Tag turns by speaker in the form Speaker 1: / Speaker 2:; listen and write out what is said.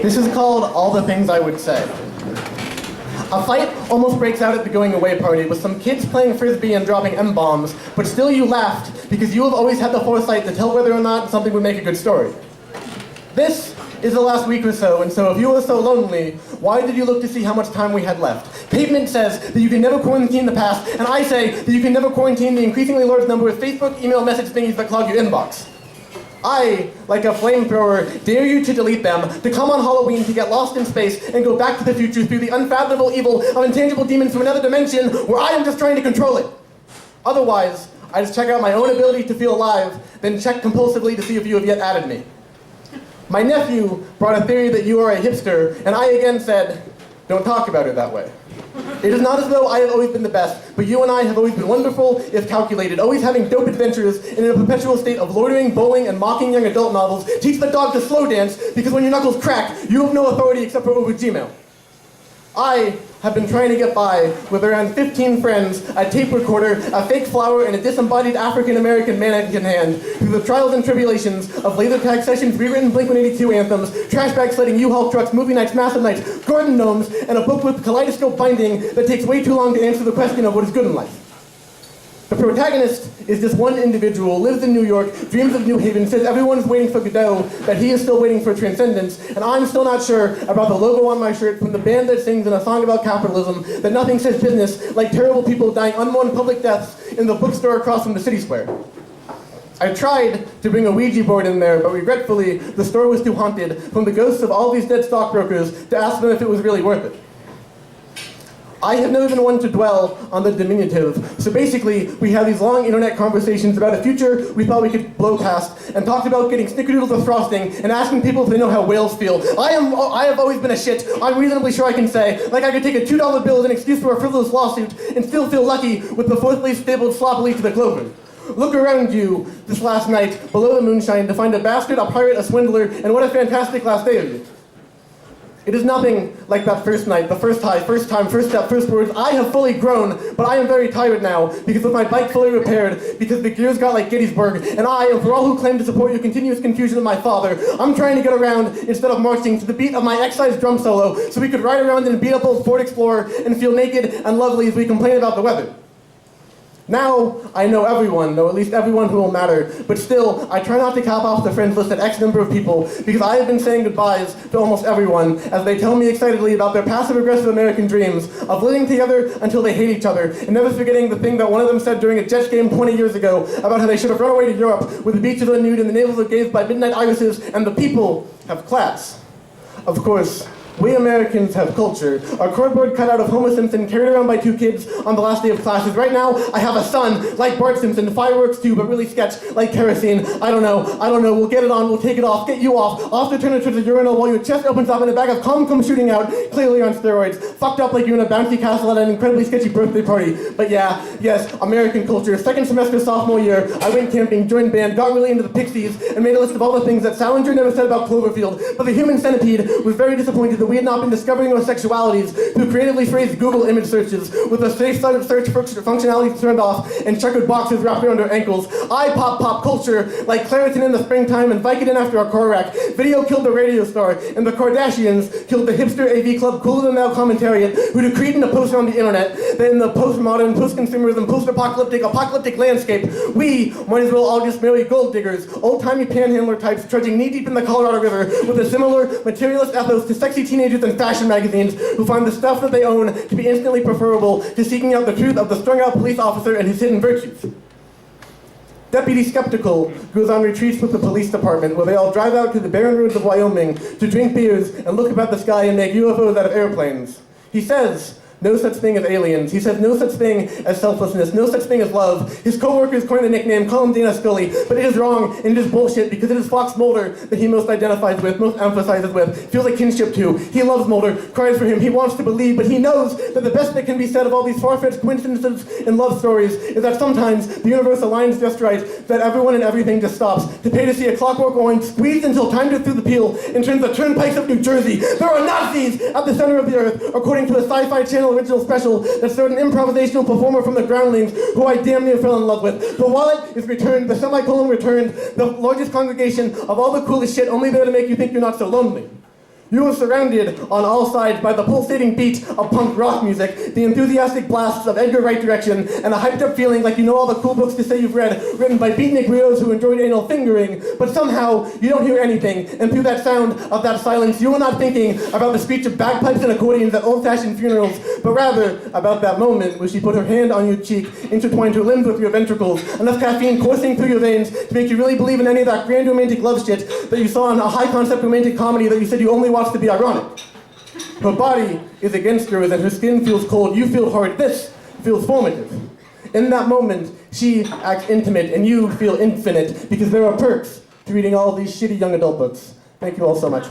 Speaker 1: This is called All the Things I Would Say. A fight almost breaks out at the going away party with some kids playing frisbee and dropping M-bombs, but still you laughed because you have always had the foresight to tell whether or not something would make a good story. This is the last week or so, and so if you were so lonely, why did you look to see how much time we had left? Pavement says that you can never quarantine the past, and I say that you can never quarantine the increasingly large number of Facebook email message thingies that clog your inbox. I, like a flamethrower, dare you to delete them, to come on Halloween to get lost in space and go back to the future through the unfathomable evil of intangible demons from another dimension where I am just trying to control it. Otherwise, I just check out my own ability to feel alive, then check compulsively to see if you have yet added me. My nephew brought a theory that you are a hipster, and I again said, don't talk about it that way. It is not as though I have always been the best, but you and I have always been wonderful, if calculated, always having dope adventures and in a perpetual state of loitering, bowling, and mocking young adult novels. Teach the dog to slow dance, because when your knuckles crack, you have no authority except for over Gmail. I have been trying to get by with around 15 friends, a tape recorder, a fake flower, and a disembodied African-American mannequin hand through the trials and tribulations of laser tag sessions, rewritten Blink-182 anthems, trash bag sledding, U-Haul trucks, movie nights, massive nights, garden gnomes, and a book with kaleidoscope binding that takes way too long to answer the question of what is good in life. The protagonist is this one individual, lives in New York, dreams of New Haven, says everyone is waiting for Godot, that he is still waiting for transcendence, and I'm still not sure about the logo on my shirt from the band that sings in a song about capitalism, that nothing says business like terrible people dying unmourned public deaths in the bookstore across from the city square. I tried to bring a Ouija board in there, but regretfully, the store was too haunted from the ghosts of all these dead stockbrokers to ask them if it was really worth it. I have never been one to dwell on the diminutive, so basically we had these long internet conversations about a future we thought we could blow past, and talked about getting snickerdoodles with frosting and asking people if they know how whales feel. I have always been a shit. I'm reasonably sure I can say, like I could take a $2 bill as an excuse for a frivolous lawsuit and still feel lucky with the fourth leaf stapled sloppily to the clothing. Look around you this last night, below the moonshine, to find a bastard, a pirate, a swindler, and what a fantastic last day of you. It is nothing like that first night, the first high, first time, first step, first words. I have fully grown, but I am very tired now, because with my bike fully repaired, because the gears got like Gettysburg, and I, and for all who claim to support your continuous confusion of my father, I'm trying to get around instead of marching to the beat of my excise drum solo, so we could ride around in a beat-up old Ford Explorer and feel naked and lovely as we complain about the weather. Now, I know everyone, or at least everyone who will matter, but still, I try not to cap off the friends list at X number of people, because I have been saying goodbyes to almost everyone, as they tell me excitedly about their passive-aggressive American dreams of living together until they hate each other, and never forgetting the thing that one of them said during a Jets game 20 years ago, about how they should have run away to Europe, where the beaches are nude and the navels are gazed by midnight irises, and the people have class. Of course, we Americans have culture. Our cardboard cutout of Homer Simpson carried around by two kids on the last day of classes. Right now, I have a son, like Bart Simpson, fireworks too, but really sketch like kerosene. I don't know, we'll get it on, we'll take it off, get you off to turn it to the urinal while your chest opens up and a bag of cum comes shooting out, clearly on steroids, fucked up like you're in a bouncy castle at an incredibly sketchy birthday party. But yeah, yes, American culture. Second semester sophomore year, I went camping, joined band, got really into the Pixies, and made a list of all the things that Salinger never said about Cloverfield, but the human centipede was very disappointed that we had not been discovering our sexualities through creatively phrased Google image searches with a safe side of search functionality turned off and checkered boxes wrapped around our ankles. I pop culture like Claritin in the springtime and Vicodin after a car wreck. Video killed the radio star, and the Kardashians killed the hipster AV club cooler than thou commentariat who decreed in a post on the internet that in the postmodern, post-consumerism, apocalyptic landscape, we might as well all just marry gold diggers, old-timey panhandler types trudging knee-deep in the Colorado River with a similar materialist ethos to sexy teenagers and fashion magazines who find the stuff that they own to be instantly preferable to seeking out the truth of the strung-out police officer and his hidden virtues. Deputy Skeptical goes on retreats with the police department where they all drive out to the barren roads of Wyoming to drink beers and look up at the sky and make UFOs out of airplanes. He says, no such thing as aliens. He says no such thing as selflessness, no such thing as love. His co-workers coined the nickname, call him Dana Scully, but it is wrong and it is bullshit because it is Fox Mulder that he most identifies with, most emphasizes with, feels like kinship to. He loves Mulder, cries for him, he wants to believe, but he knows that the best that can be said of all these far-fetched coincidences in love stories is that sometimes the universe aligns just right, that everyone and everything just stops to pay to see a clockwork orange squeezed until time to through the peel and turns the turnpikes of New Jersey. There are Nazis at the center of the earth, according to a Sci-Fi Channel original special that starred an improvisational performer from the Groundlings who I damn near fell in love with. The wallet is returned, the semicolon returned, the largest congregation of all the coolest shit only there to make you think you're not so lonely. You are surrounded on all sides by the pulsating beat of punk rock music, the enthusiastic blasts of Edgar Wright direction, and a hyped-up feeling like you know all the cool books to say you've read, written by beatnik weirdos who enjoyed anal fingering, but somehow you don't hear anything, and through that sound of that silence, you are not thinking about the screech of bagpipes and accordions at old-fashioned funerals, but rather about that moment where she put her hand on your cheek, intertwined her limbs with your ventricles, enough caffeine coursing through your veins to make you really believe in any of that grand romantic love shit that you saw in a high-concept romantic comedy that you said you only watched to be ironic. Her body is against yours and her skin feels cold. You feel hard. This feels formative. In that moment, she acts intimate and you feel infinite because there are perks to reading all these shitty young adult books. Thank you all so much.